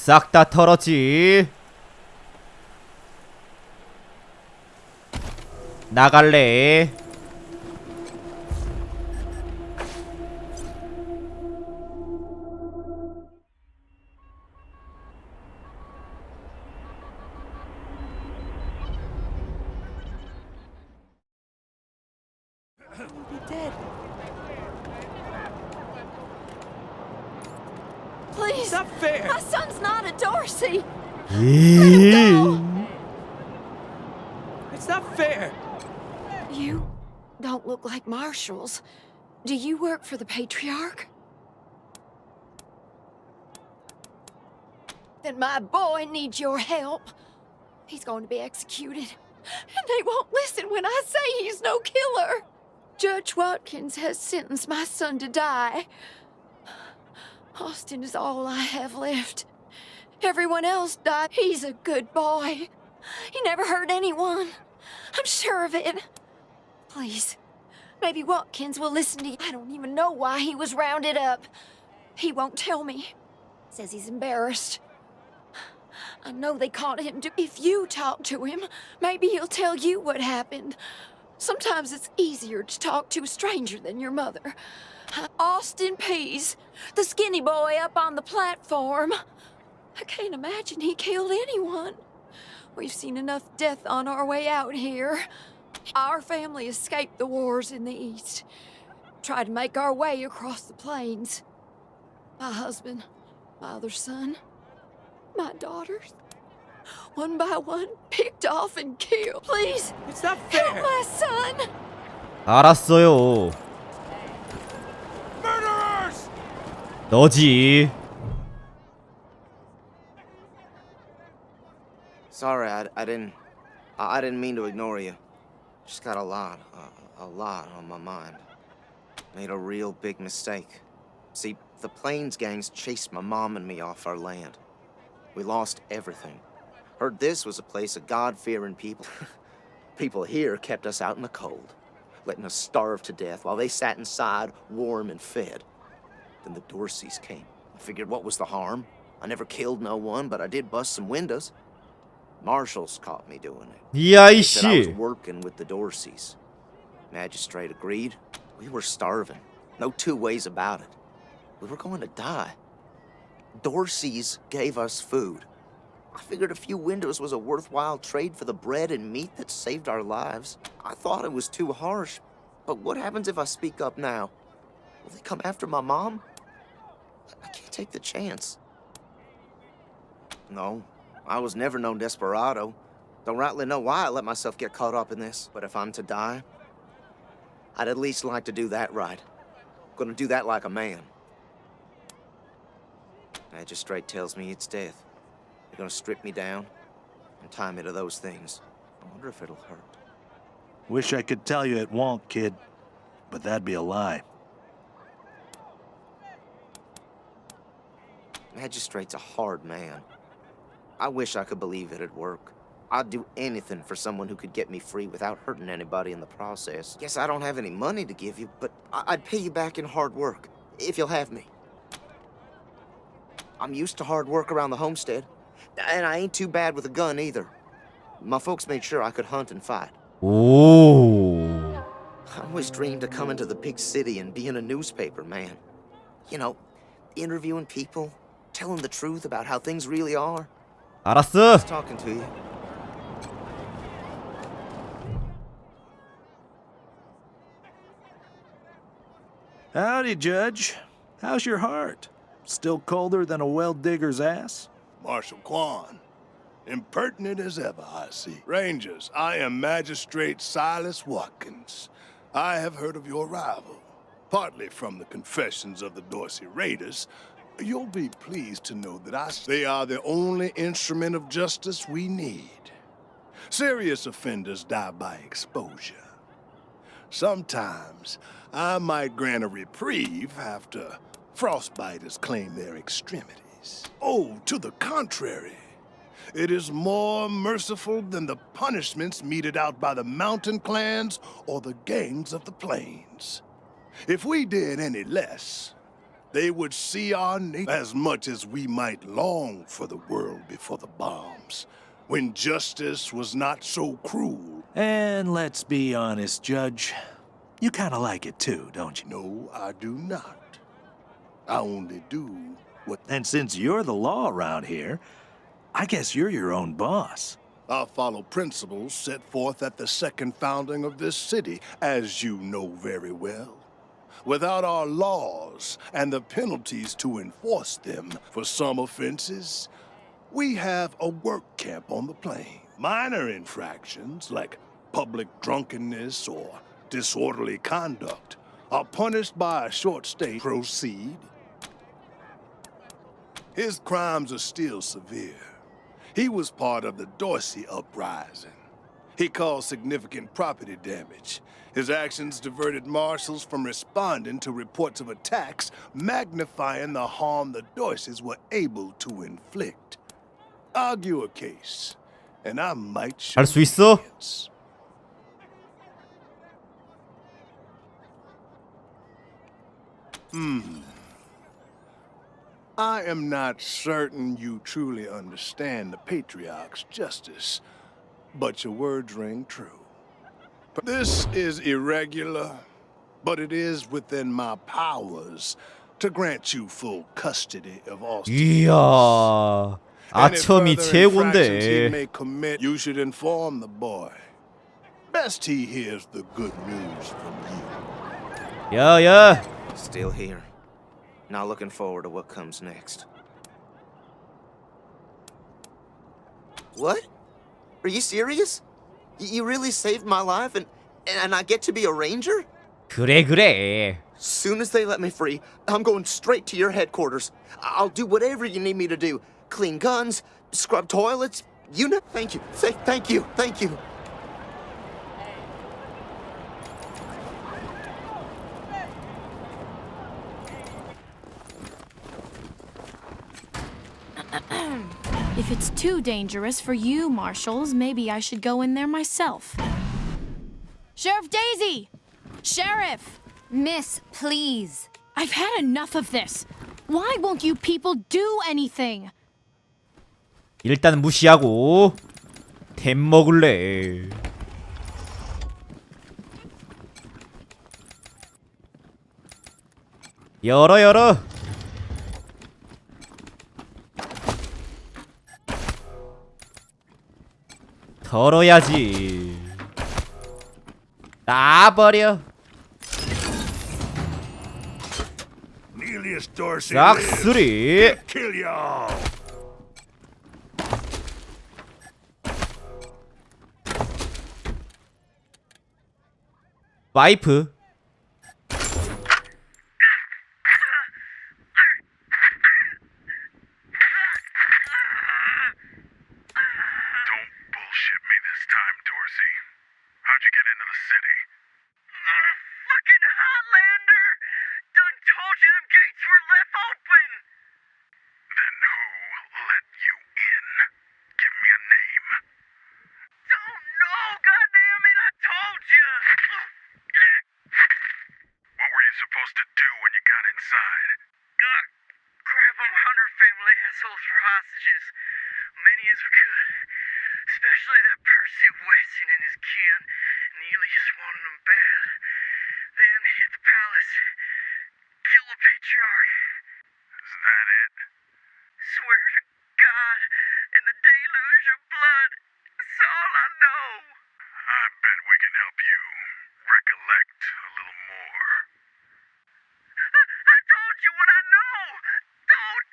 싹 다 털었지. 나갈래. Please, not fair. My son's not a Dorsey. It's not fair. You don't look like marshals. Do you work for the patriarch? Then my boy needs your help. He's going to be executed. And they won't listen when I say he's no killer. Judge Watkins has sentenced my son to die. Austin is all I have left. Everyone else died. He's a good boy. He never hurt anyone. I'm sure of it. Please, maybe Watkins will listen to you. I don't even know why he was rounded up. He won't tell me. Says he's embarrassed. I know they caught him. If you talk to him, maybe he'll tell you what happened. Sometimes it's easier to talk to a stranger than your mother. Austin Pease, the skinny boy up on the platform. I can't imagine he killed anyone. We've seen enough death on our way out here. Our family escaped the wars in the East. Tried to make our way across the plains. My husband, my other son, my daughters, one by one, picked off and killed. Please, it's not fair. Help my son. 알았어요. Murderers! 너지. Sorry, I didn't mean to ignore you. Just got a lot on my mind. Made a real big mistake. See, the Plains gangs chased my mom and me off our land. We lost everything. Heard this was a place of God-fearing people. People here kept us out in the cold, letting us starve to death while they sat inside, warm and fed. Then the Dorseys came. I figured, what was the harm? I never killed no one, but I did bust some windows. Marshals caught me doing it. 이 They said I was 아이씨. working with the Dorseys. Magistrate agreed. We were starving. No two ways about it. We were going to die. Dorseys gave us food. I figured a few windows was a worthwhile trade for the bread and meat that saved our lives. I thought it was too harsh. But what happens if I speak up now? Will they come after my mom? I can't take the chance. No, I was never no desperado. Don't rightly know why I let myself get caught up in this. But if I'm to die, I'd at least like to do that right. Gonna do that like a man. Magistrate tells me it's death. They're gonna strip me down and tie me to those things. I wonder if it'll hurt. Wish I could tell you it won't, kid. But that'd be a lie. Magistrate's a hard man. I wish I could believe it'd work. I'd do anything for someone who could get me free without hurting anybody in the process. Guess I don't have any money to give you, but I'd pay you back in hard work, if you'll have me. I'm used to hard work around the homestead, and I ain't too bad with a gun either. My folks made sure I could hunt and fight. 오. I always dreamed of coming to the big city and being a newspaper man. You know, interviewing people, telling the truth about how things really are. 알았어. Just talking to you. Howdy, Judge. How's your heart? Still colder than a well digger's ass? Marshal Quan, impertinent as ever, I see. Rangers, I am Magistrate Silas Watkins. I have heard of your arrival, partly from the confessions of the Dorsey Raiders. You'll be pleased to know that they are the only instrument of justice we need. Serious offenders die by exposure. Sometimes I might grant a reprieve after frostbiters claim their extremities. Oh, to the contrary. It is more merciful than the punishments meted out by the mountain clans or the gangs of the plains. If we did any less, they would see our nation as much as we might long for the world before the bombs, when justice was not so cruel. And let's be honest, Judge. You kind of like it too, don't you? No, I do not. I only do what And since you're the law around here, I guess you're your own boss. I follow principles set forth at the second founding of this city, as you know very well. Without our laws and the penalties to enforce them for some offenses, we have a work camp on the plain. Minor infractions like public drunkenness or disorderly conduct are punished by a short stay. Proceed. His crimes are still severe. He was part of the Dorsey uprising. He caused significant property damage. His actions diverted marshals from responding to reports of attacks, magnifying the harm the Dorseys were able to inflict. Argue a case, and I might show 할 수 있어? evidence. I am not certain you truly understand the Patriarch's justice, but your words ring true. This is irregular, but it is within my powers to grant you full custody of Austin. 이야, Any 아첨이 further infractions he 최고인데. may commit, you should inform the boy. Best he hears the good news from you. 야야, Still here. Not looking forward to what comes next. What? Are you serious? You really saved my life and I get to be a ranger? 그래 그래. Soon as they let me free, I'm going straight to your headquarters. I'll do whatever you need me to do. Clean guns, scrub toilets, you know. Thank you. Thank you. Thank you. If it's too dangerous for you, Marshals, maybe I should go in there myself. Sheriff Daisy! Sheriff! Miss, please. I've had enough of this. Why won't you people do anything? 일단 무시하고 템 먹을래. 열어. 털어야지. 놔버려. Neelius Dorsey 싹쓸이. kill y'all. 파이프. Don't bullshit me this time, Dorsey. How'd you get into the city? Fucking Highlander! Done told you them gates were left open! Then who let you in? Give me a name. Don't know, goddammit, I told you! What were you supposed to do when you got inside? Grab them Hunter family assholes for hostages. Many as we could. Especially that Percy Weston and his kin. Neely just wanted them bad. Then hit the palace. Kill the patriarch. Is that it? Swear to God and the deluge of blood. That's all I know. I bet we can help you recollect a little more. I told you what I know. Don't.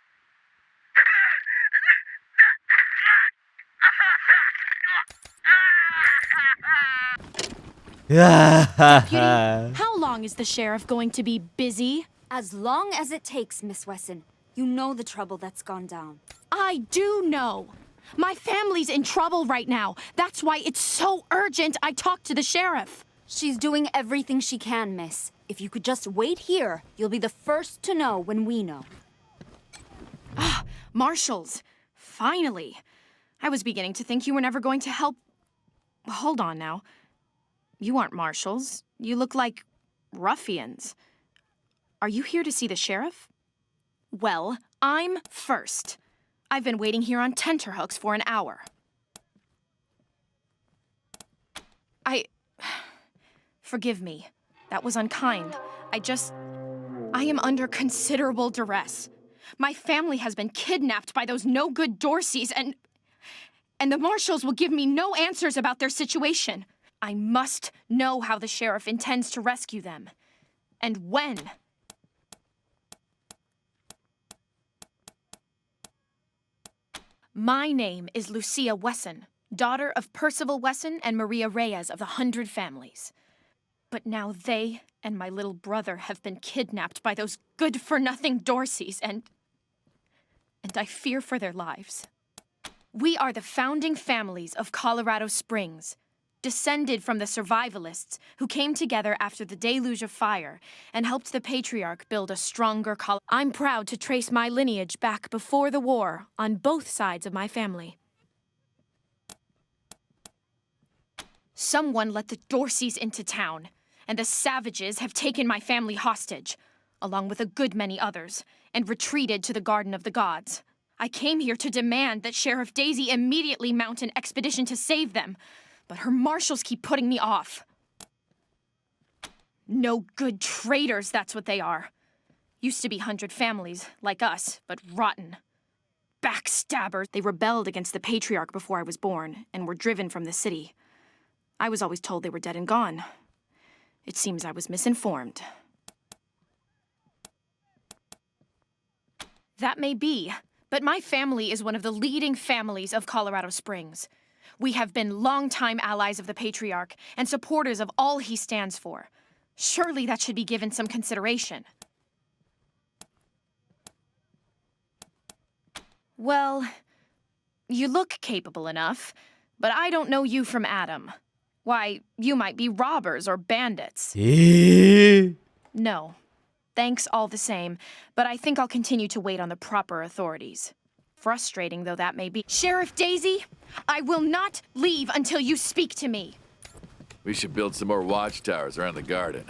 으아하하. How long is the sheriff going to be busy? As long as it takes, Miss Wesson. You know the trouble that's gone down. I do know. My family's in trouble right now. That's why it's so urgent I talk to the sheriff. She's doing everything she can, miss. If you could just wait here, you'll be the first to know when we know. Marshals, finally. I was beginning to think you were never going to help. Hold on now. You aren't marshals. You look like ruffians. Are you here to see the sheriff? Well, I'm first. I've been waiting here on tenterhooks for an hour. Forgive me. That was unkind. I am under considerable duress. My family has been kidnapped by those no-good Dorseys, and the marshals will give me no answers about their situation. I must know how the sheriff intends to rescue them. And when. My name is Lucia Wesson, daughter of Percival Wesson and Maria Reyes of the 100 Families. But now they and my little brother have been kidnapped by those good-for-nothing Dorseys, and I fear for their lives. We are the founding families of Colorado Springs, descended from the survivalists who came together after the deluge of fire and helped the patriarch build a stronger Colorado. I'm proud to trace my lineage back before the war on both sides of my family. Someone let the Dorseys into town, and the savages have taken my family hostage, along with a good many others, and retreated to the Garden of the Gods. I came here to demand that Sheriff Daisy immediately mount an expedition to save them, but her marshals keep putting me off. No good traitors, that's what they are. Used to be 100 families, like us, but rotten. Backstabbers. They rebelled against the patriarch before I was born, and were driven from the city. I was always told they were dead and gone. It seems I was misinformed. That may be, but my family is one of the leading families of Colorado Springs. We have been longtime allies of the patriarch and supporters of all he stands for. Surely that should be given some consideration. Well, you look capable enough, but I don't know you from Adam. Why, you might be robbers or bandits. No. Thanks all the same, but I think I'll continue to wait on the proper authorities. Frustrating though that may be. Sheriff Daisy, I will not leave until you speak to me. We should build some more watchtowers around the garden.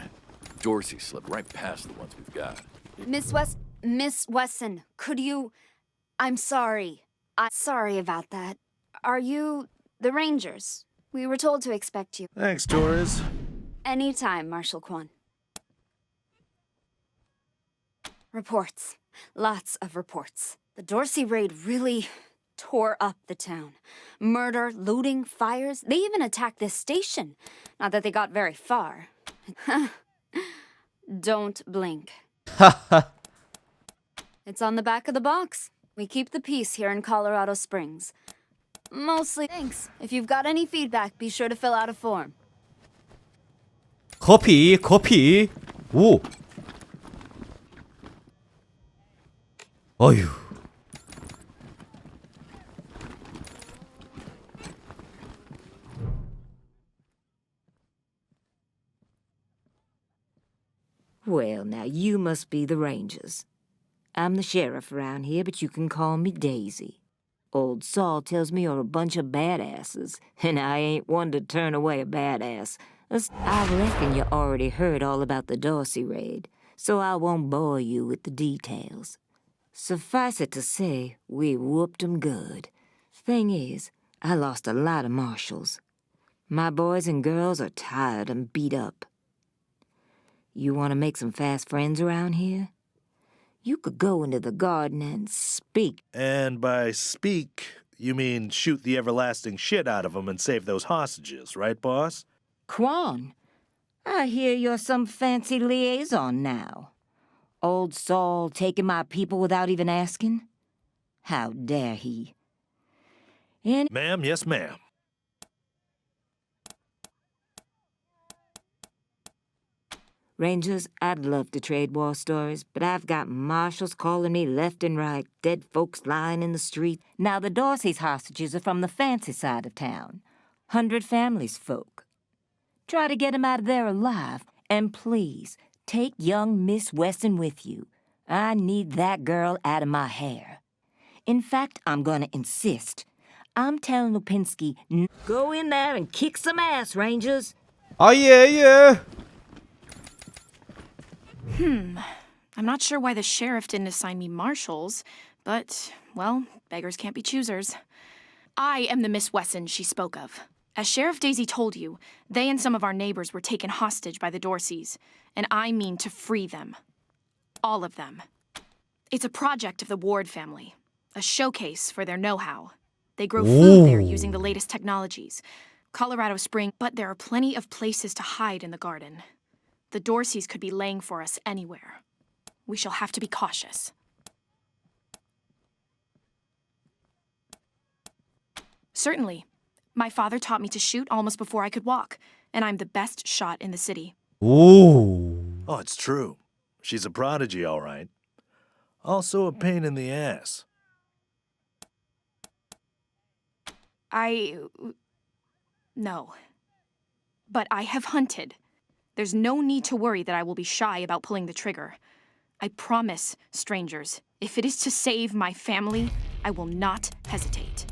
Dorsey slipped right past the ones we've got. Miss Wesson, could you... I'm sorry. I'm sorry about that. Are you the Rangers? We were told to expect you. Thanks, Torres. Anytime, Marshal Kwan. Reports. Lots of reports. The Dorsey raid really tore up the town. Murder, looting, fires. They even attacked this station. Not that they got very far. Don't blink. It's on the back of the box. We keep the peace here in Colorado Springs. Mostly thanks. If you've got any feedback, be sure to fill out a form. 커피. 오. 어휴. Well, now you must be the Rangers. I'm the sheriff around here, but you can call me Daisy. Old Saul tells me you're a bunch of badasses, and I ain't one to turn away a badass. I reckon you already heard all about the Dorsey raid, so I won't bore you with the details. Suffice it to say, we whooped 'em good. Thing is, I lost a lot of marshals. My boys and girls are tired and beat up. You want to make some fast friends around here? You could go into the garden and speak. And by speak, you mean shoot the everlasting shit out of them and save those hostages, right, boss? Quan, I hear you're some fancy liaison now. Old Saul taking my people without even asking? How dare he? Ma'am, yes, ma'am. Rangers, I'd love to trade war stories, but I've got marshals calling me left and right, dead folks lying in the street. Now the Dorsey's hostages are from the fancy side of town. 100 Families folk. Try to get 'em out of there alive, and please, take young Miss Weston with you. I need that girl out of my hair. In fact, I'm gonna insist. I'm telling Lupinski, go in there and kick some ass, Rangers. 예. I'm not sure why the sheriff didn't assign me marshals, but, well, beggars can't be choosers. I am the Miss Wesson she spoke of. As Sheriff Daisy told you, they and some of our neighbors were taken hostage by the Dorseys, and I mean to free them. All of them. It's a project of the Ward family, a showcase for their know-how. They grow food there using the latest technologies. Colorado Spring, but there are plenty of places to hide in the garden. The Dorseys could be laying for us anywhere. We shall have to be cautious. Certainly. My father taught me to shoot almost before I could walk, and I'm the best shot in the city. 오. Oh, it's true. She's a prodigy, all right. Also a pain in the ass. No. But I have hunted. There's no need to worry that I will be shy about pulling the trigger. I promise, strangers, if it is to save my family, I will not hesitate.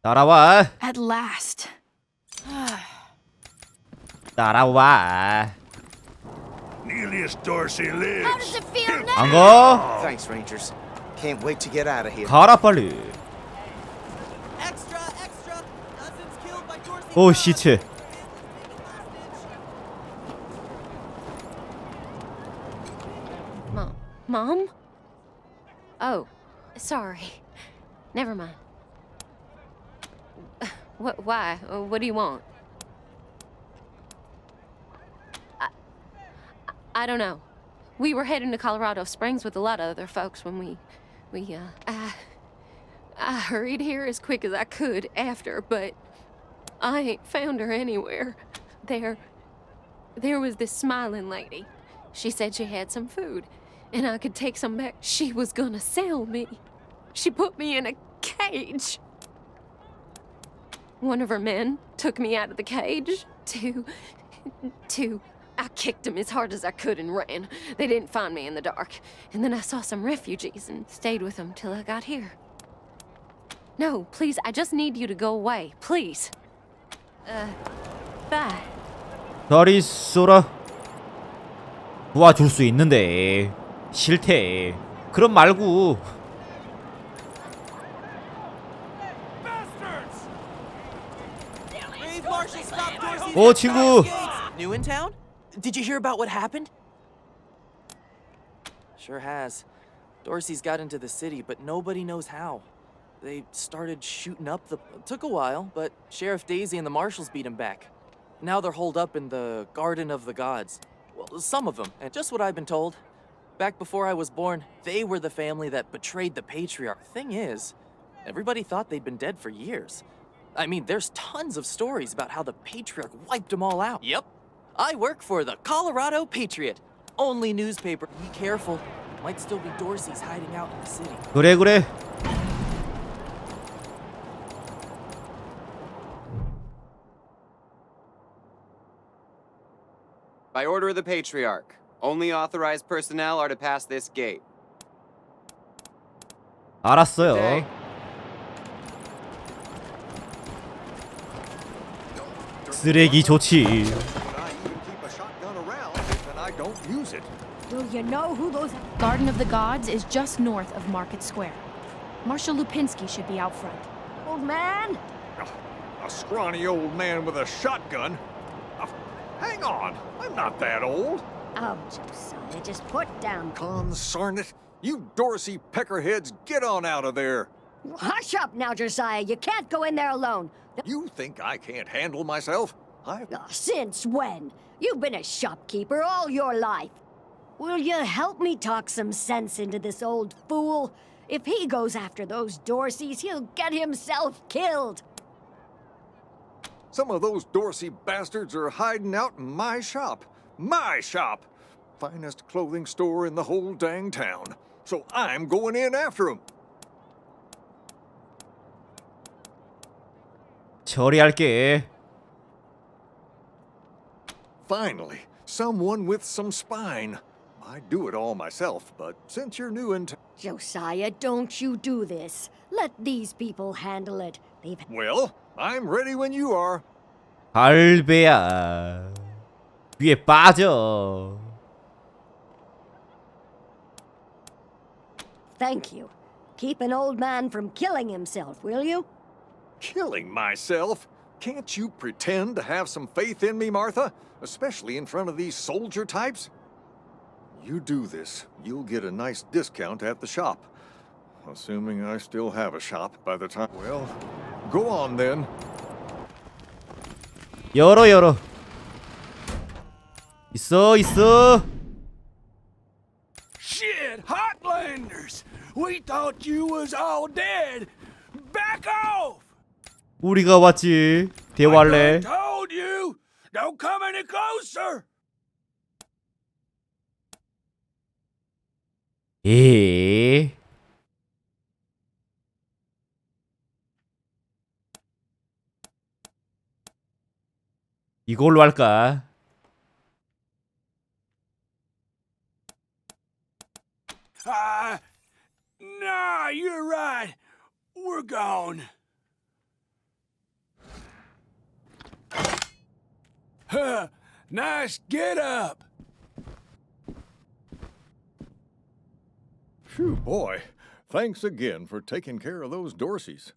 따라와. At last. 따라와. Neelius Dorsey lives. How does it feel now? 안 가? Thanks, Rangers. Can't wait to get out of here. 가라 빨리. Extra, extra. Dozens killed by Dorsey. 오 시체. Mom? Oh, sorry. Never mind. Why? What do you want? I don't know. We were heading to Colorado Springs with a lot of other folks when I hurried here as quick as I could after, but I ain't found her anywhere. There was this smiling lady. She said she had some food, and I could take some back. She was gonna sell me. She put me in a cage. One of her men took me out of the cage I kicked him as hard as I could and ran. They didn't find me in the dark. And then I saw some refugees and stayed with them till I got here. No, please, I just need you to go away. Please. Bye. 저리 쏘라. 도와줄 수 있는데 싫대. 그럼 말고. Brave Marshal stopped Dorsey. 오 친구. New in town? Did you hear about what happened? Sure has. Dorsey's got into the city, but nobody knows how. They started shooting up the... Took a while, but Sheriff Daisy and the marshals beat him back. Now they're holed up in the Garden of the Gods. Well, some of them, and just what I've been told. Back before I was born, they were the family that betrayed the Patriarch. Thing is, everybody thought they'd been dead for years. I mean, there's tons of stories about how the Patriarch wiped them all out. Yep. I work for the Colorado Patriot. Only newspaper. Be careful. Might still be Dorsey's hiding out in the city. 그래. By order of the Patriarch, only authorized personnel are to pass this gate. 알았어요. Okay. 쓰레기 좋지. I even keep a shotgun around, and I don't use it. Do you know who those... Garden of the Gods is just north of Market Square. Marshal Lupinski should be out front. Old man? A scrawny old man with a shotgun? Hang on, I'm not that old. Oh, Josiah, just put down... Consarn it. You Dorsey peckerheads, get on out of there. Hush up now, Josiah. You can't go in there alone. You think I can't handle myself? Since when? You've been a shopkeeper all your life. Will you help me talk some sense into this old fool? If he goes after those Dorseys, he'll get himself killed. Some of those Dorsey bastards are hiding out in my shop. My shop! Finest clothing store in the whole dang town. So I'm going in after them. 처리할게. Finally, someone with some spine. I'd do it all myself, but since you're new in town... Josiah, don't you do this. Let these people handle it. They've... Well, I'm ready when you are. 갈배야. 위에 빠져. Thank you. Keep an old man from killing himself, will you? Killing myself? Can't you pretend to have some faith in me, Martha? Especially in front of these soldier types? You do this, you'll get a nice discount at the shop. Assuming I still have a shop by the time... Well, go on then. 열어. 있어. Shit, Hotlanders! We thought you was all dead. Back off! 우리가 왔지. 대활래. I told you! Don't come any closer! 에. 이걸로 할까? Nah, you're right. We're gone. Huh, nice get up. Phew, boy. Thanks again for taking care of those Dorseys.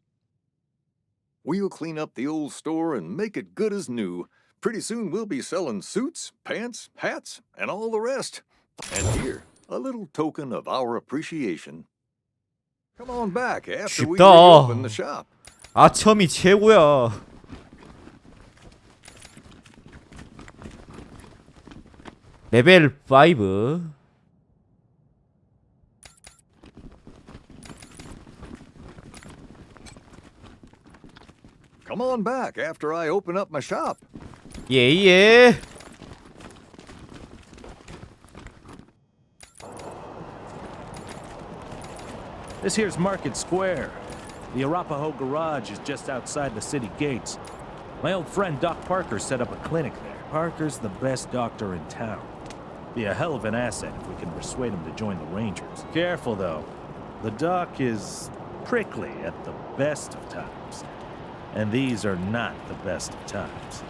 We'll clean up the old store and make it good as new. Pretty soon we'll be selling suits, pants, hats, and all the rest. And here, a little token of our appreciation. Come on back after we 쉽다. reopen the shop. 아첨이 최고야. 레벨 5. Come on back after I open up my shop. 예. This here's Market Square. The Arapahoe Garage is just outside the city gates. My old friend Doc Parker set up a clinic there. Parker's the best doctor in town. Be a hell of an asset if we can persuade him to join the Rangers. Careful, though. The Doc is prickly at the best of times. And these are not the best of times.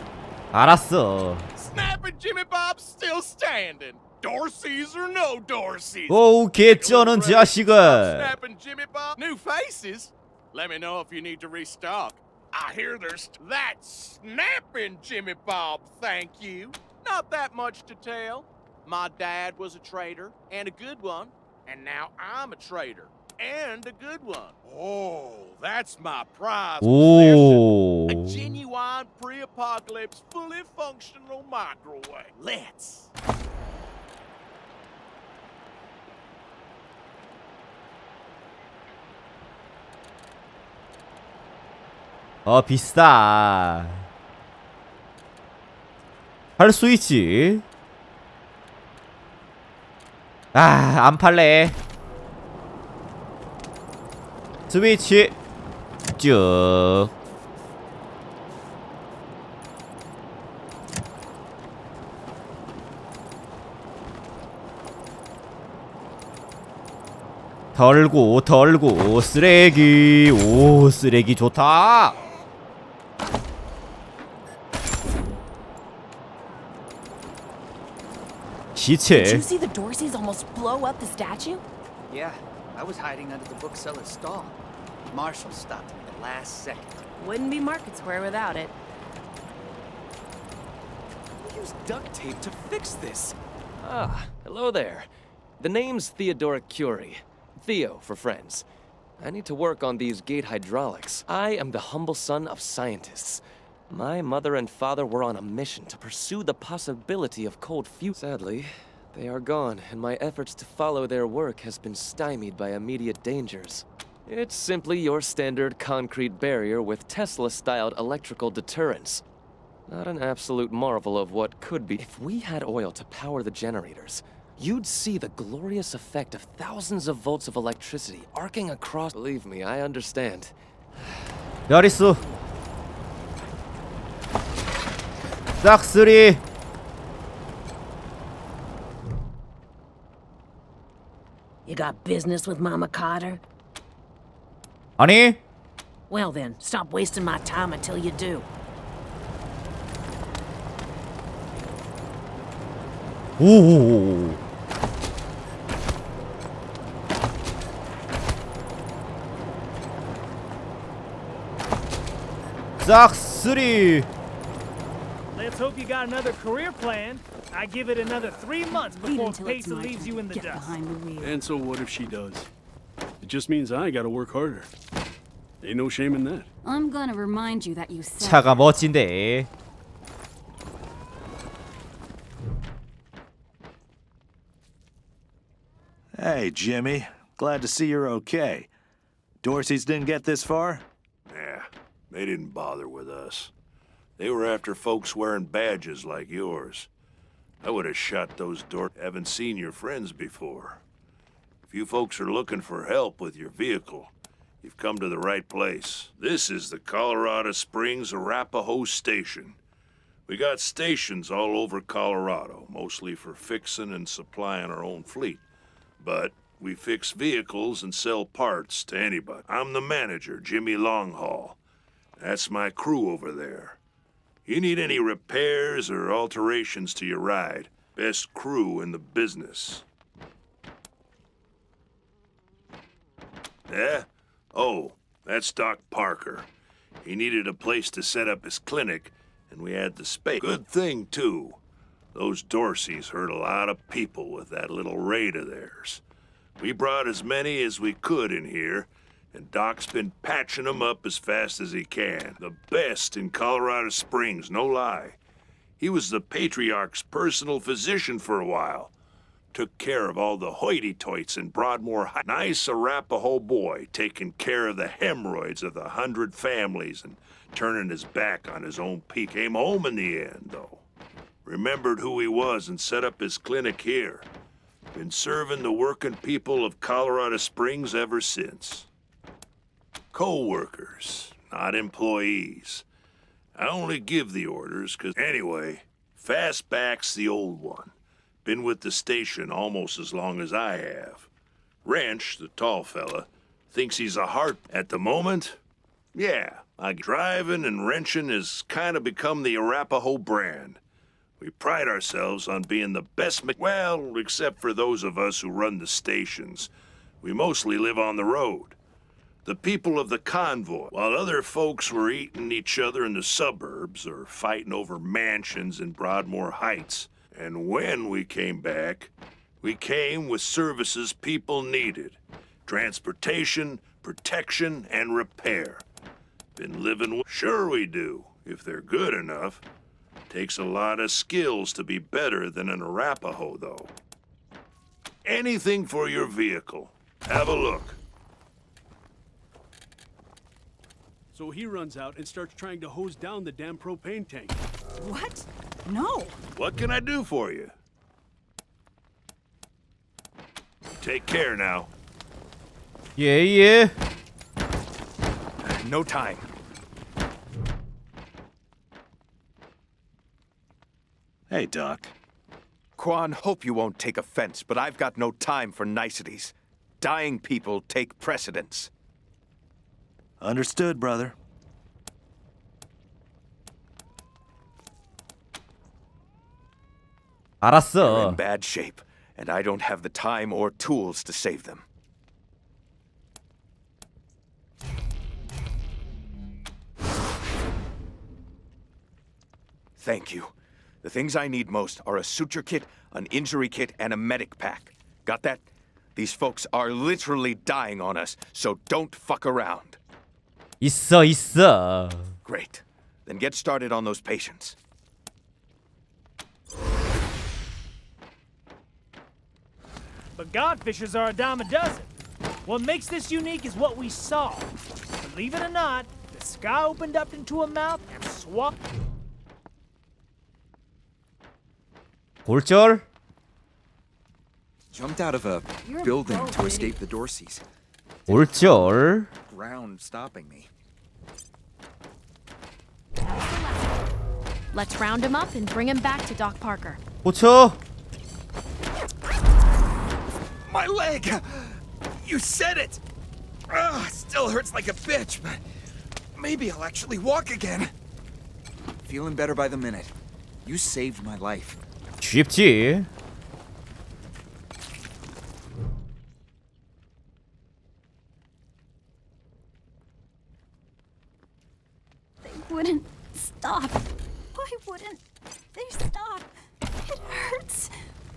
알았어. Snapping Jimmy Bob's still standing. Dorsey's or no Dorsey's. 오우 개쩌는 자식아. Snapping Jimmy Bob. New faces. Let me know if you need to restock. I hear there's that snapping Jimmy Bob. Thank you. Not that much to tell. My dad was a trader and a good one, and now I'm a trader and a good one. Oh, that's my prize 오. possession. A genuine pre-apocalypse, fully functional microwave. Let's. 비싸. 할 수 있지. 안 팔래. 스위치 쭉. 덜고 쓰레기. 오, 쓰레기 좋다. 시체. Did you see the Dorseys almost blow up the statue? Yeah, I was hiding under the bookseller's stall. Marshall stopped me at the last second. Wouldn't be Market Square without it. We used duct tape to fix this. Ah, hello there. The name's Theodoric Curie. Theo for friends. I need to work on these gate hydraulics. I am the humble son of scientists. My mother and father were on a mission to pursue the possibility of cold fusion. Sadly, they are gone, and my efforts to follow their work has been stymied by immediate dangers. It's simply your standard concrete barrier with Tesla-styled electrical deterrence. Not an absolute marvel of what could be. If we had oil to power the generators, you'd see the glorious effect of thousands of volts of electricity arcing across. Believe me, I understand. 야리스. 싹쓸이. You got business with Mama Carter? 아니? Well then, stop wasting my time until you do. 오오오. 싹쓸이. Let's hope you got another career plan. I give it another 3 months before until it's Pesa my leaves you in the Get dust. behind the wheel. And so what if she does? It just means I gotta work harder. Ain't no shame in that. I'm gonna remind you that you said 차가 멋진데. Hey, Jimmy. Glad to see you're okay. Dorsey's didn't get this far? Yeah, they didn't bother with us. They were after folks wearing badges like yours. I would have shot those haven't seen your friends before. If you folks are looking for help with your vehicle, you've come to the right place. This is the Colorado Springs Arapahoe Station. We got stations all over Colorado, mostly for fixing and supplying our own fleet. But we fix vehicles and sell parts to anybody. I'm the manager, Jimmy Longhaul. That's my crew over there. You need any repairs or alterations to your ride, best crew in the business. Yeah? Oh, that's Doc Parker. He needed a place to set up his clinic, and we had the space. Good thing, too. Those Dorseys hurt a lot of people with that little raid of theirs. We brought as many as we could in here, and Doc's been patching them up as fast as he can. The best in Colorado Springs, no lie. He was the Patriarch's personal physician for a while. Took care of all the hoity-toits in Broadmoor High. Nice Arapahoe boy, taking care of the hemorrhoids of the 100 families and turning his back on his own people. Came home in the end, though. Remembered who he was and set up his clinic here. Been serving the working people of Colorado Springs ever since. Co-workers, not employees. I only give the orders, 'cause anyway, Fastback's the old one. Been with the station almost as long as I have. Wrench, the tall fella, thinks he's a heart at the moment. Yeah, driving and wrenching has kind of become the Arapahoe brand. We pride ourselves on being the best well, except for those of us who run the stations. We mostly live on the road. The people of the convoy, while other folks were eating each other in the suburbs or fighting over mansions in Broadmoor Heights. And when we came back, we came with services people needed. Transportation, protection, and repair. Been living sure we do, if they're good enough. Takes a lot of skills to be better than an Arapahoe, though. Anything for your vehicle. Have a look. So he runs out and starts trying to hose down the damn propane tank. What? No. What can I do for you? Take care now. Yeah. No time. Hey, Doc. Quan, hope you won't take offense, but I've got no time for niceties. Dying people take precedence. Understood, brother. They're 알았어. in bad shape, and I don't have the time or tools to save them. Thank you. The things I need most are a suture kit, an injury kit, and a medic pack. Got that? These folks are literally dying on us, so don't fuck around. 있어. Great. Then get started on those patients. But godfishers are a dime a dozen. What makes this unique is what we saw. Believe it or not, the sky opened up into a mouth and swallowed. 골절? Jumped out of a building to escape the Dorseys. 골절? Ground stopping me. Let's round him up and bring him back to Doc Parker. 고쳐? My leg! You said it! Still hurts like a bitch, but maybe I'll actually walk again. Feeling better by the minute. You saved my life. 쉽지. wouldn't stop? Why wouldn't they stop? It hurts.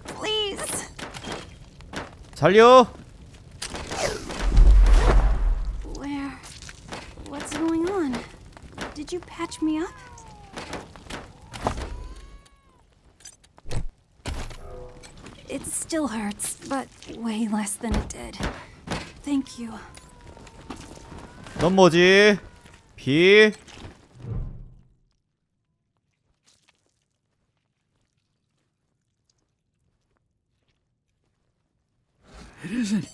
Please. 살려. What's going on? Did you patch me up? It still hurts, but way less than it did. Thank you. 넌 뭐지? 비. It isn't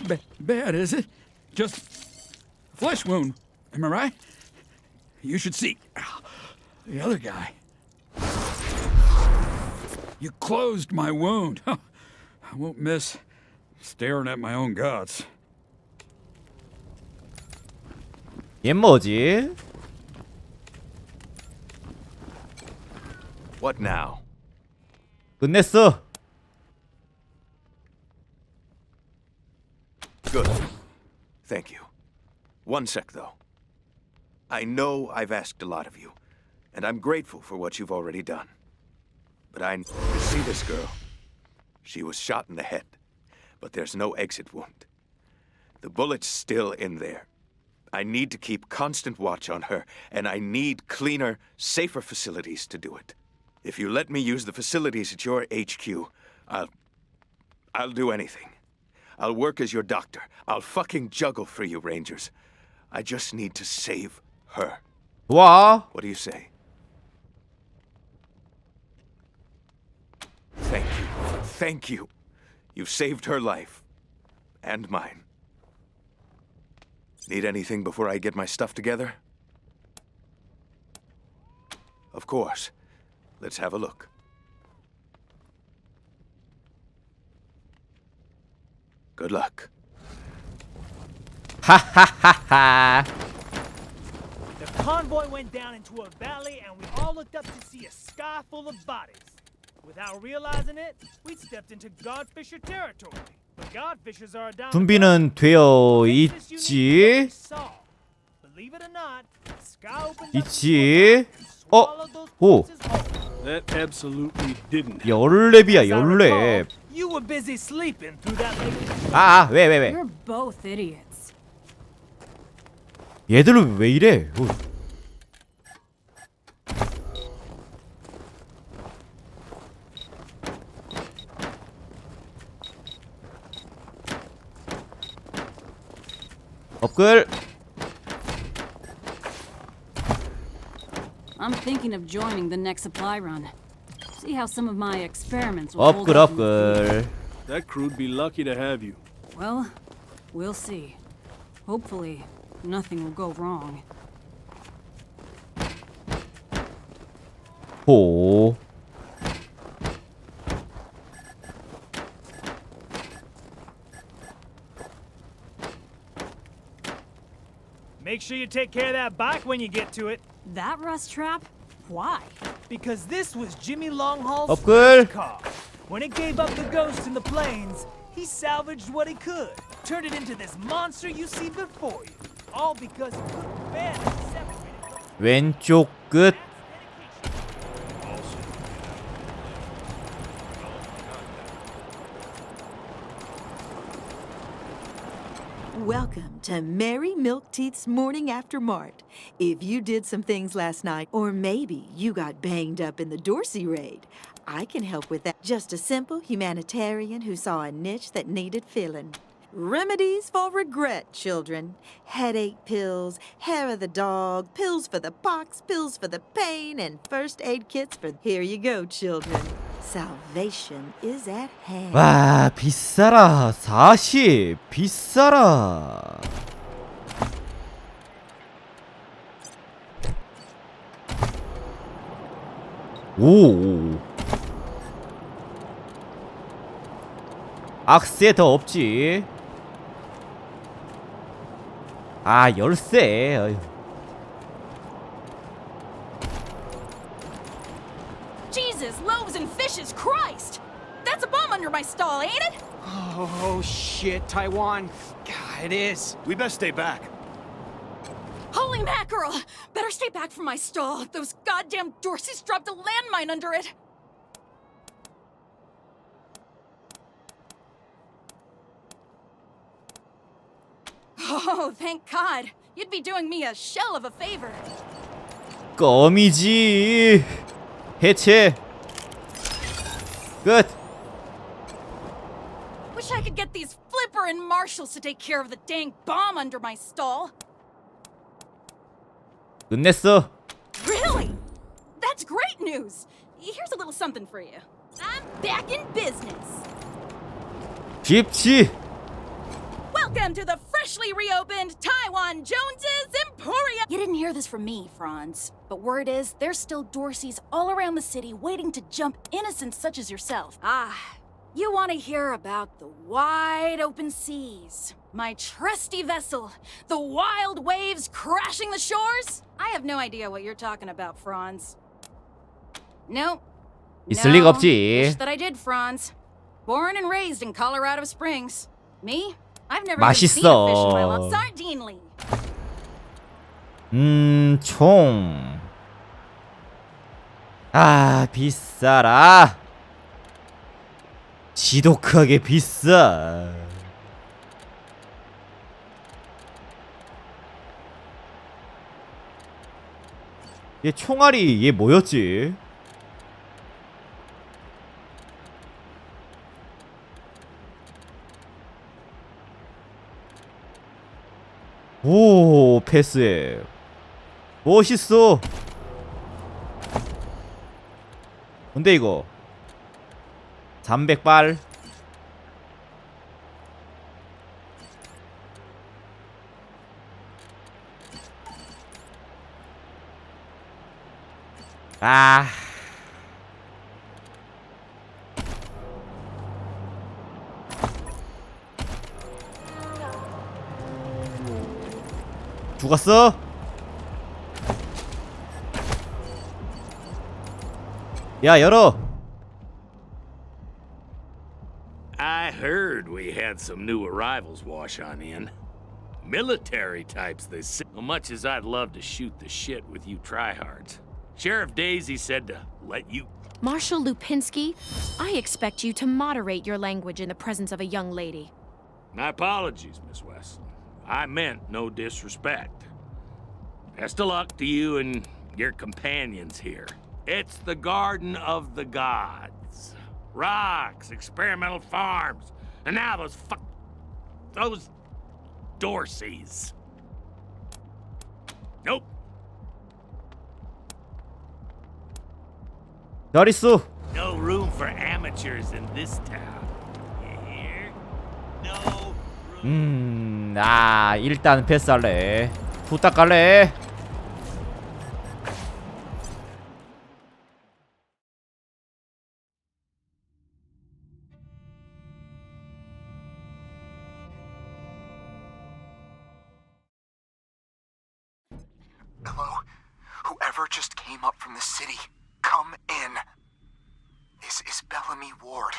that bad, is it? Just a flesh wound, am I right? You should see the other guy. You closed my wound. I won't miss staring at my own guts. 얜 뭐지? What now? 끝냈어. Good. Thank you. One sec, though. I know I've asked a lot of you, and I'm grateful for what you've already done. But you see this girl? She was shot in the head, but there's no exit wound. The bullet's still in there. I need to keep constant watch on her, and I need cleaner, safer facilities to do it. If you let me use the facilities at your HQ, I'll do anything. I'll work as your doctor. I'll fucking juggle for you, Rangers. I just need to save her. 와. What do you say? Thank you. Thank you. You've saved her life. And mine. Need anything before I get my stuff together? Of course. Let's have a look. Good luck. Ha ha ha ha. The convoy went down into a valley and we all looked up to see a sky full of bodies. Without realizing it, we stepped into Godfisher territory. But Godfishers are a dime. 준비는 되어 있지? Believe it or not, the sky opened up 있지? 오. That absolutely didn't. 열랩이야, 열랩. You were busy sleeping through that late. 왜? You're both idiots. 얘들은 왜 이래? 업글. I'm thinking of joining the next supply run. See how some of my experiments will hold 업글 up. 업글. That crew'd be lucky to have you. Well, we'll see. Hopefully, nothing will go wrong. 호. Make sure you take care of that bike when you get to it. That rust trap? Why? Because this was Jimmy Longhall's 업글. first car. When it gave up the ghosts in the plains, he salvaged what he could, turned it into this monster you see before you. All because he couldn't bear to be separated. 왼쪽 끝. Welcome to Mary Milkteeth's Morning After Mart. If you did some things last night, or maybe you got banged up in the Dorsey raid, I can help with that. Just a simple humanitarian who saw a niche that needed filling. Remedies for regret, children. Headache pills, hair of the dog, pills for the pox, pills for the pain, and first aid kits for... Here you go, children. Salvation is at hand. 와, 비싸라. 40. 비싸라. 오. 악세 더 없지. 아, 열쇠. 어휴. Jesus, loaves and fishes, Christ! That's a bomb under my stall, ain't it? Oh, shit, Taiwan. God, it is. We best stay back. Holy mackerel! Better stay back from my stall. Those goddamn Dorseys dropped a landmine under it. Oh, thank God. You'd be doing me a shell of a favor. 껌이지. 해체. 끝. Wish I could get these Flipper and Marshalls to take care of the dang bomb under my stall. 끝냈어. Really? That's great news. Here's a little something for you. I'm back in business. 쉽지. Welcome to the freshly reopened Taiwan Jones's Emporium. You didn't hear this from me, Franz. But word is, there's still Dorseys all around the city waiting to jump innocents such as yourself. Ah, you want to hear about the wide open seas. My trusty vessel, the wild waves crashing the shores? I have no idea what you're talking about, Franz. Nope. 있을 리가 없지. Wish that I did, Franz. Born and raised in Colorado Springs. Me? I've never even seen a fish in my life. Sardine. 총. 아, 비싸라. 지독하게 비싸. 얘 총알이 얘 뭐였지? 오, 패스해. 멋있어. 뭔데 이거? 300발. 아. 죽었어? 야, 열어. I heard we had some new arrivals wash on in. Military types, they say. As much as I'd love to shoot the shit with you tryhards. Sheriff Daisy said to let you... Marshal Lupinski, I expect you to moderate your language in the presence of a young lady. My apologies, Miss Wesson. I meant no disrespect. Best of luck to you and your companions here. It's the Garden of the Gods. Rocks, experimental farms, and now those Dorseys. Nope. 잘 있어. No room for amateurs in this town. You hear? No. 일단 패스할래. 부탁할래. Hello? Whoever just came up from the city, come in. This is Bellamy Ward.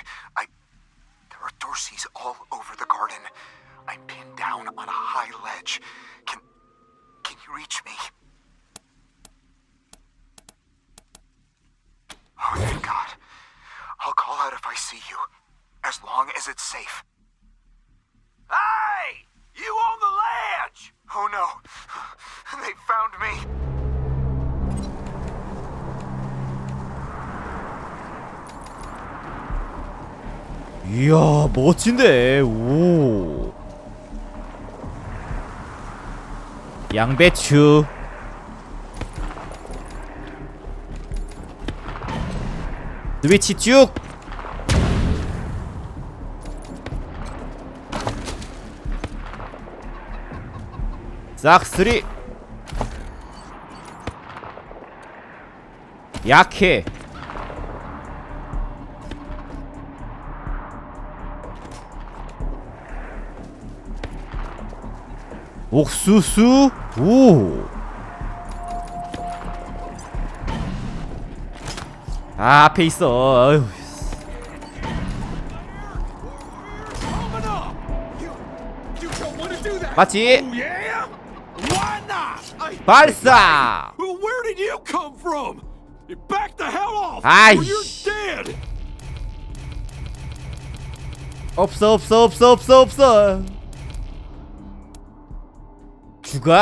There are Dorseys all over the garden. I'm pinned down on a high ledge. Can you reach me? Oh, thank God. I'll call out if I see you, as long as it's safe. Hey! You on the ledge! Oh no. They found me. 이야, 멋진데. 오. 양배추. 스위치 쭉. 싹쓸이. 약해. 옥수수. 오. 아, 앞에 있어. 어휴. 맞지? Why not? I 발사. Where did you come from? Back the hell off! 아이. Or you're dead! 없어. 죽어.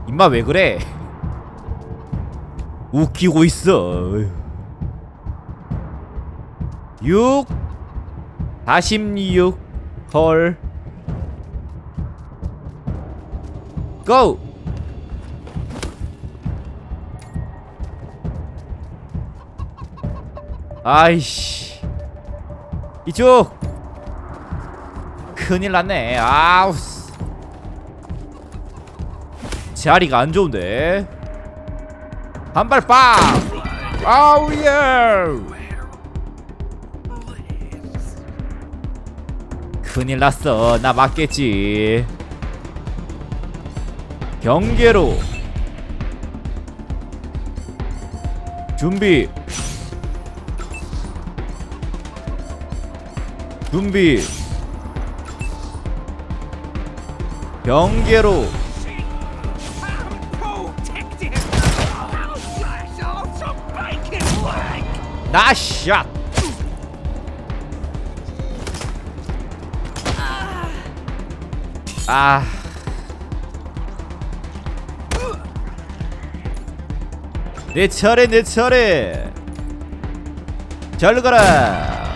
임마 왜 그래? 웃기고 있어. 6 46 헐 고! 아이씨 이쪽 큰일 났네. 아우 자리가 안 좋은데. 한 발 빵. 아우 예. 큰일 났어. 나 맞겠지. 경계로 준비 경계로 나샷. 내 차례. 잘 가라.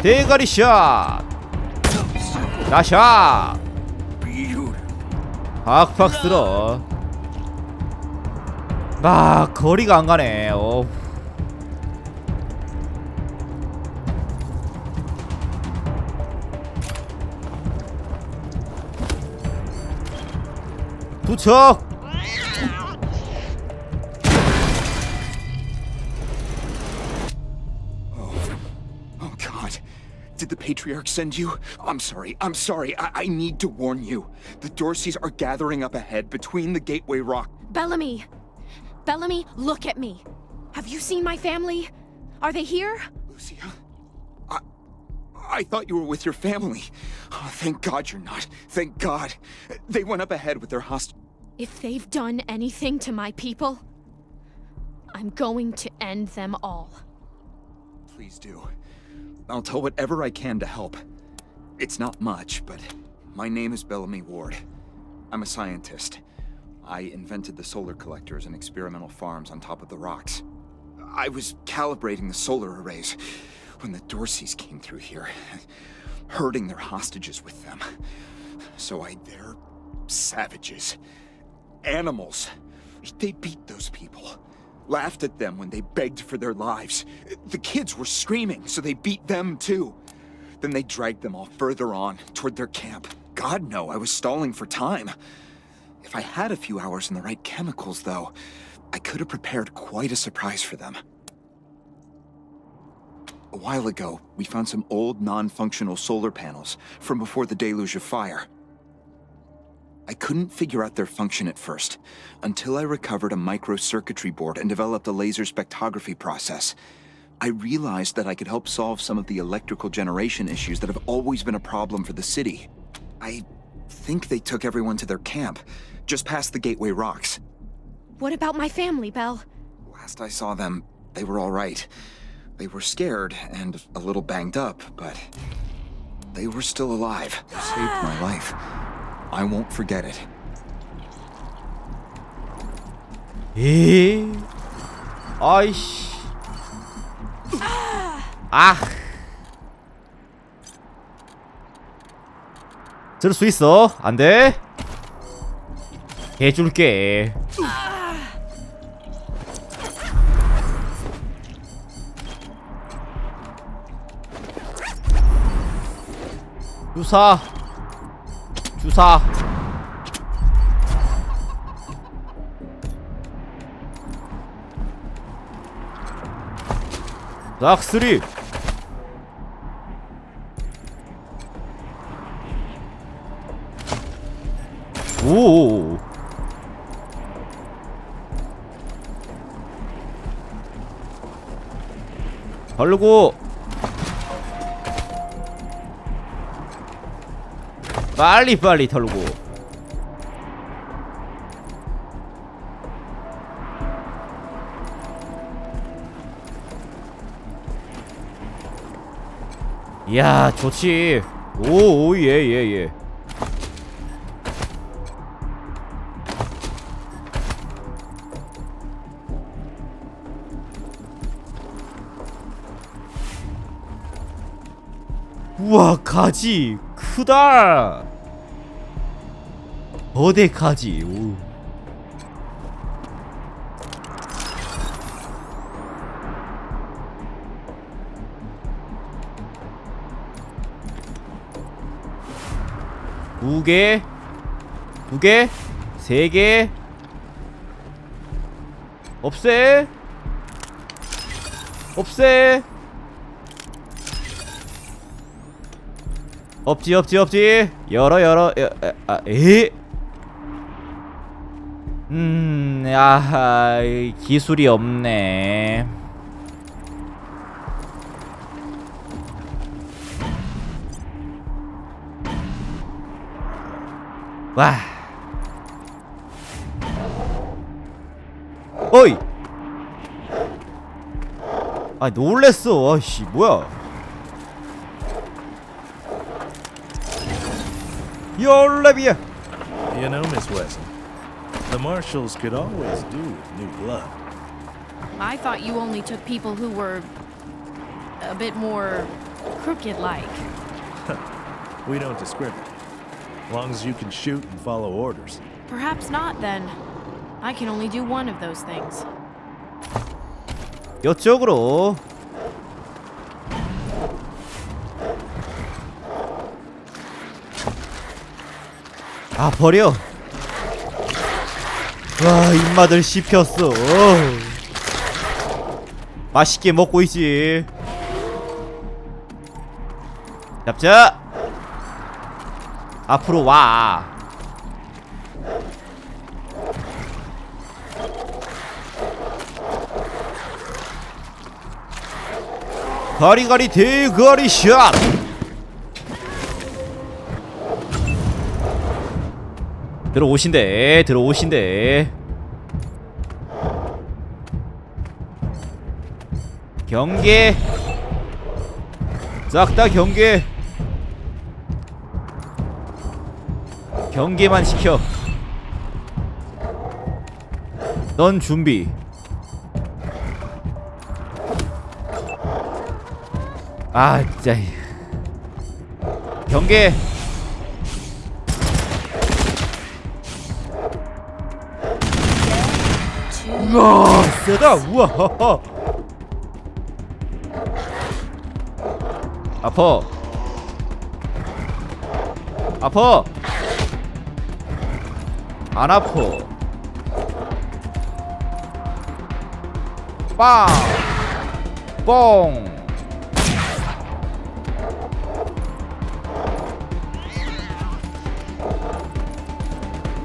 대가리 샷. 나샷. 팍팍 쓸어. 거리가 안 가네. 도착. Oh, God. Did the Patriarch send you? I'm sorry. I need to warn you. The Dorseys are gathering up ahead between the Gateway Rock. Bellamy, look at me. Have you seen my family? Are they here? Lucia? I thought you were with your family. Oh, thank God you're not. Thank God. They went up ahead with their If they've done anything to my people, I'm going to end them all. Please do. I'll tell whatever I can to help. It's not much, but my name is Bellamy Ward. I'm a scientist. I invented the solar collectors and experimental farms on top of the rocks. I was calibrating the solar arrays when the Dorseys came through here, herding their hostages with them. They're savages. Animals. They beat those people. Laughed at them when they begged for their lives. The kids were screaming, so they beat them too. Then they dragged them all further on, toward their camp. God, no, I was stalling for time. If I had a few hours and the right chemicals, though, I could have prepared quite a surprise for them. A while ago, we found some old, non-functional solar panels from before the deluge of fire. I couldn't figure out their function at first, until I recovered a microcircuitry board and developed a laser spectrography process. I realized that I could help solve some of the electrical generation issues that have always been a problem for the city. I think they took everyone to their camp, just past the Gateway Rocks. What about my family, Belle? Last I saw them, they were all right. They were scared and a little banged up, but they were still alive. They saved my life. I won't forget it. 아이씨. 들을 수 있어. 안 돼. 해줄게. 주사. 락스리. 오. 바르고. 빨리빨리 털고. 이야, 좋지. 오, 예, 예, 예. 우와, 가지 크다. 거대 가지. 오. 두 개, 두 개, 세 개. 없애. 없애. 없지 없지 없지. 열어 열어. 아하, 기술이 없네. 와. 어이. 아, 놀랬어. 아씨, 뭐야. 열레비야. You know, Miss Wesson, the marshals could always do with new blood. I thought you only took people who were a bit more crooked-like. We don't discriminate. As long as you can shoot and follow orders. Perhaps not, then. I can only do one of those things. 이쪽으로. 아, 버려. 와, 입맛을 씹혔어. 맛있게 먹고 있지. 잡자. 앞으로 와. 가리가리 대가리 샷. 들어오신대, 들어오신대. 경계. 싹 다 경계. 경계만 시켜. 넌 준비. 아, 진짜. 경계. 우와, 세다. 우와. 아파. 아파. 안 아파. 빵. 뽕.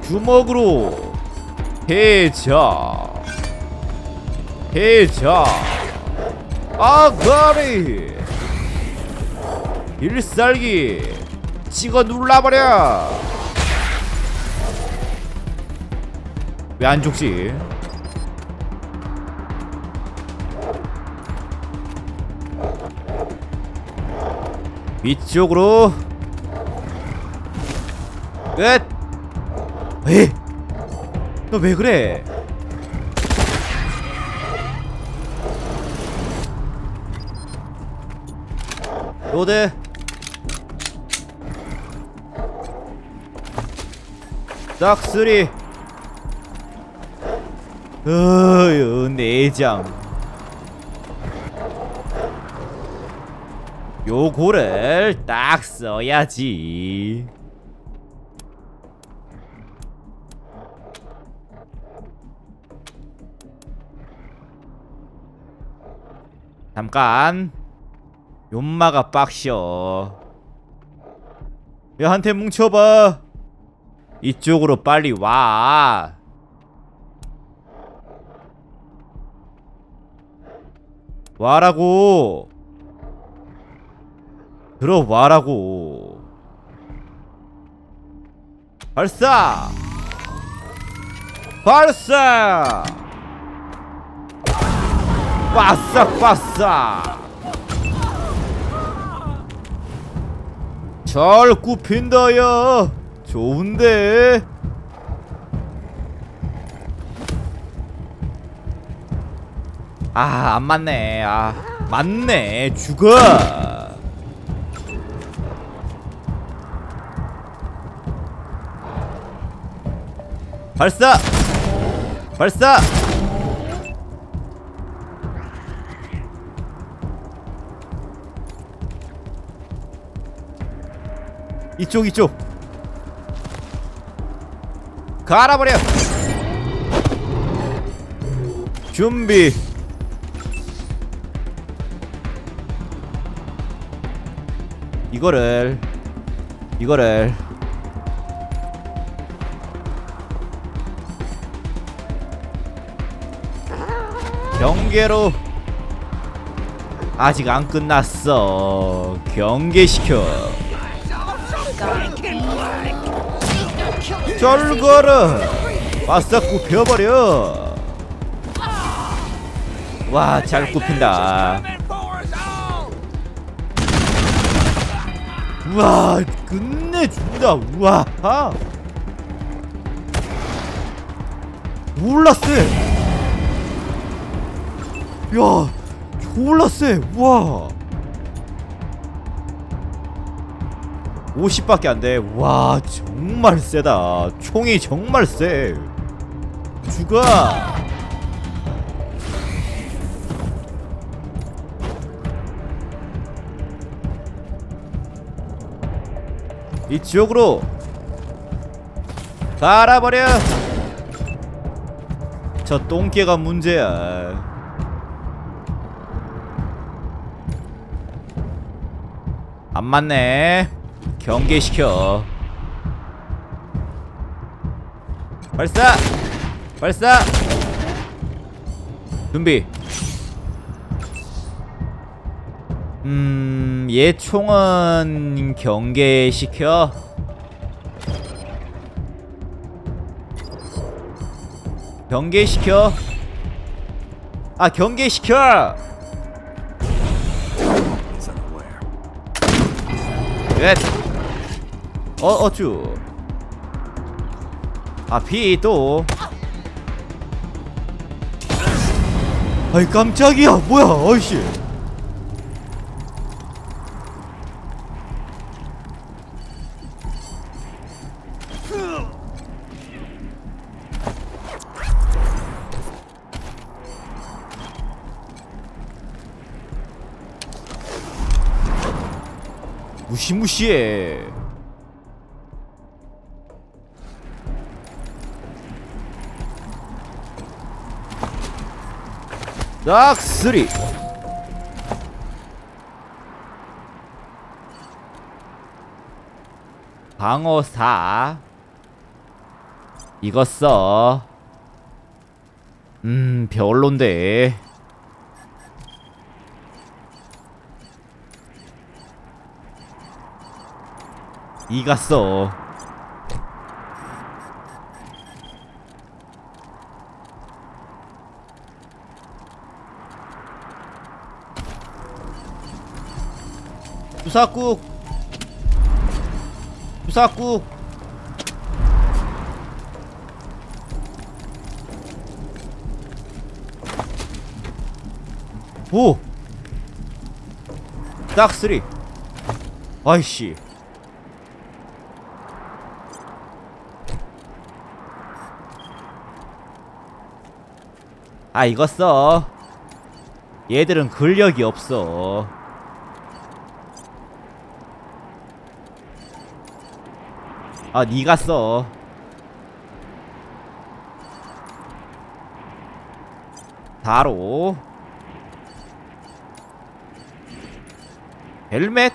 주먹으로 해자. 해자. 아가리. 일살기. 찍어 눌러버려. 왜 안 죽지? 위쪽으로. 끝. 에? 너 왜 그래? 로드. 싹쓰리. 내장. 요거를 딱 써야지. 잠깐. 연마가 빡셔. 야, 한테 뭉쳐봐. 이쪽으로 빨리 와. 와라고. 들어와라고. 발사! 발사! 빠싹빠싹! 잘 굽힌다 야. 좋은데? 아, 안 맞네. 아, 맞네. 죽어. 발사! 발사! 이쪽 갈아버려. 준비. 이거를 경계로. 아직 안 끝났어. 경계시켜. 절 걸어. 바싹 굽혀버려. 와, 잘 굽힌다. 우와, 끝내준다. 우와, 졸라 쎄. 야, 졸라 쎄. 우와, 50밖에 안돼. 와, 정말 세다. 총이 정말 쎄. 죽어. 이쪽으로 갈아버려. 저 똥개가 문제야. 안 맞네. 경계시켜. 발사! 발사! 준비. 얘 총은 경계시켜. 경계시켜. 아, 경계시켜. 끝. 어쭈. 아, 피 또. 아이, 깜짝이야. 뭐야, 어이씨. 무시무시해. 딱 3. 방어 4. 이거 써. 별론데. 이가 써. 부사국. 부사국. 오. 딱 3. 아이씨. 아, 이거 써. 얘들은 근력이 없어. 아, 니가 써. 바로 헬멧.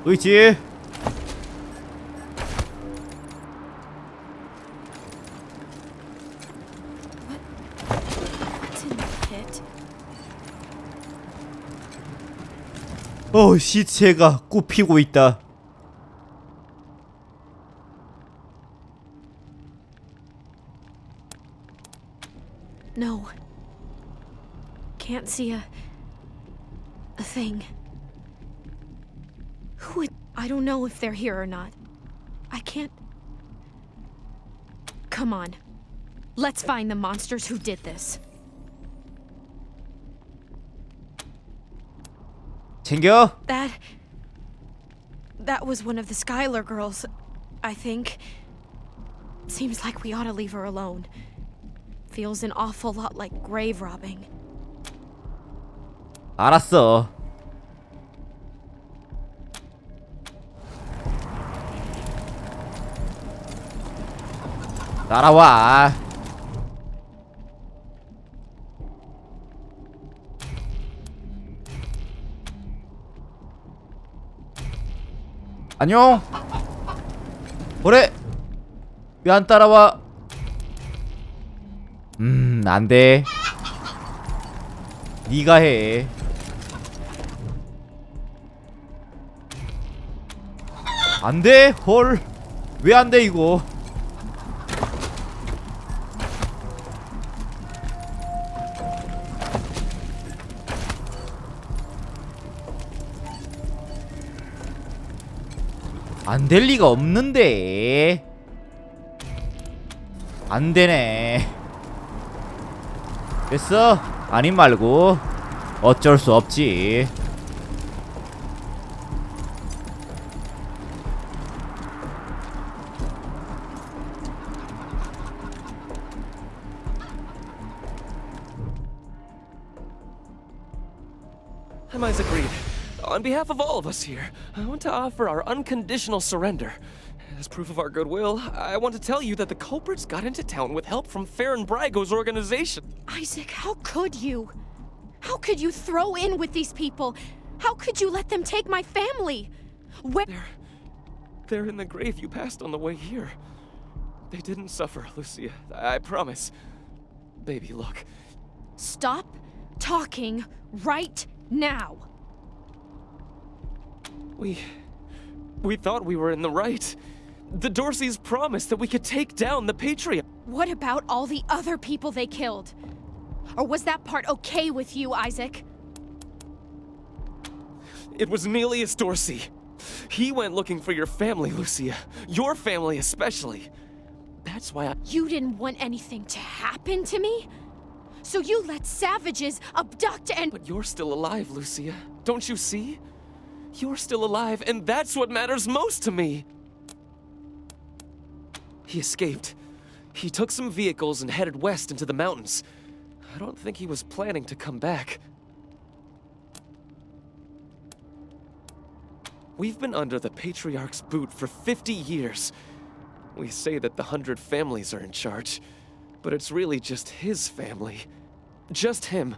의지. What's in the pit? 시체가 굽히고 있다. No. Can't see a thing. Who would... I don't know if they're here or not. I can't... Come on. Let's find the monsters who did this. 챙겨. That was one of the Skylar girls, I think. Seems like we ought to leave her alone. Feels an awful lot like grave robbing. 알았어. 따라와. 안녕. 뭐래? 왜 안 따라와? 안 돼. 네가 해. 안 돼? 헐. 왜 안 돼 이거? 안 될 리가 없는데. 안 되네. 됐어? 아님 말고 어쩔 수 없지. I'm Isaac Reed. On behalf of all of us here, I want to offer our unconditional surrender. As proof of our goodwill, I want to tell you that the culprits got into town with help from Farron Brago's organization. Isaac, how could you? How could you throw in with these people? How could you let them take my family? Where... They're in the grave you passed on the way here. They didn't suffer, Lucia. I promise. Baby, look. Stop talking right now. We thought we were in the right. The Dorseys promised that we could take down the Patriot. What about all the other people they killed? Or was that part okay with you, Isaac? It was Nelius Dorsey. He went looking for your family, Lucia. Your family especially. That's why You didn't want anything to happen to me? So you let savages abduct and... But you're still alive, Lucia. Don't you see? You're still alive, and that's what matters most to me. He escaped. He took some vehicles and headed west into the mountains. I don't think he was planning to come back. We've been under the Patriarch's boot for 50 years. We say that the 100 families are in charge, but it's really just his family. Just him.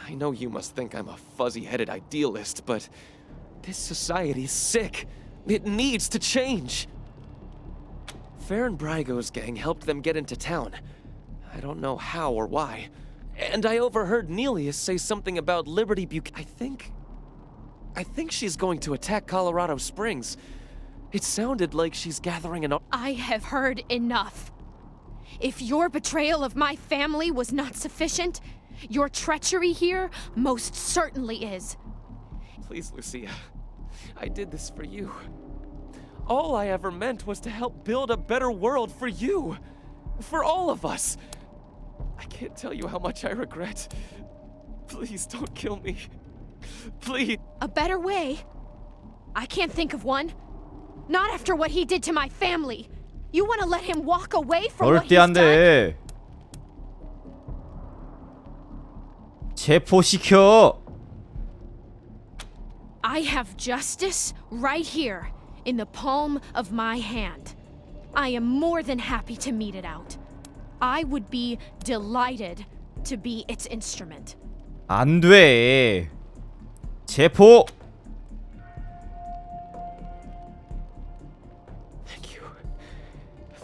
I know you must think I'm a fuzzy-headed idealist, but this society's sick. It needs to change. Farron Brago's gang helped them get into town. I don't know how or why. And I overheard Nelius say something about Liberty Buchanan. I think she's going to attack Colorado Springs. It sounded like she's gathering an... I have heard enough. If your betrayal of my family was not sufficient, your treachery here most certainly is. Please, Lucia. I did this for you. All I ever meant was to help build a better world for you. For all of us. I can't tell you how much I regret. Please don't kill me. Please. A better way? I can't think of one. Not after what he did to my family. You want to let him walk away from what he's 절대 안 done? 돼. 체포시켜. I have justice right here, in the palm of my hand. I am more than happy to mete it out. I would be delighted to be its instrument. 안 돼. 체포.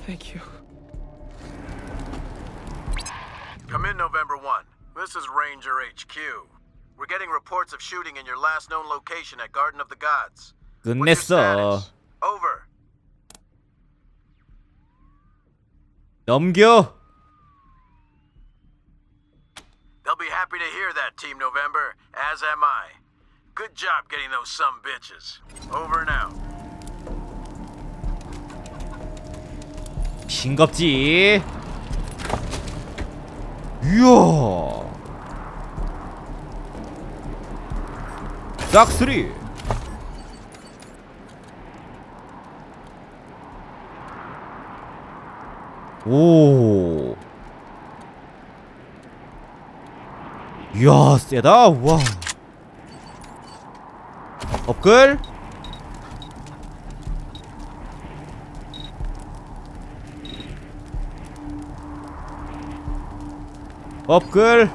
Thank you. Come in, November 1. This is Ranger HQ. We're getting reports of shooting in your last known location at Garden of the Gods. 끝냈어. Over. 넘겨. They'll be happy to hear that, Team November, as am I. Good job getting those some bitches. Over now. 싱겁지. 이야. 싹쓸이. 오. 이야, 세다. 와. 업글. 업글.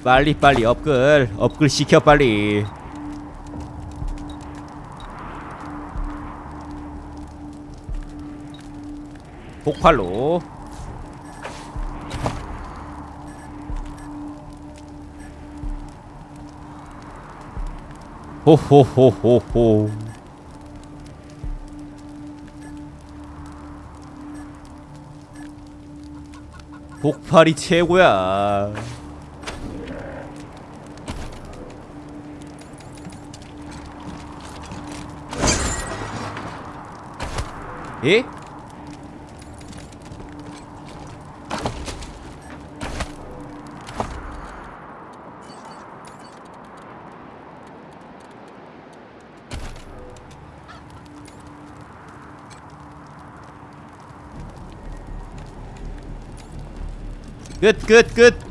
빨리 업글 시켜 빨리. 폭발로. 호호호호호. 폭발이 최고야. 예? 끝.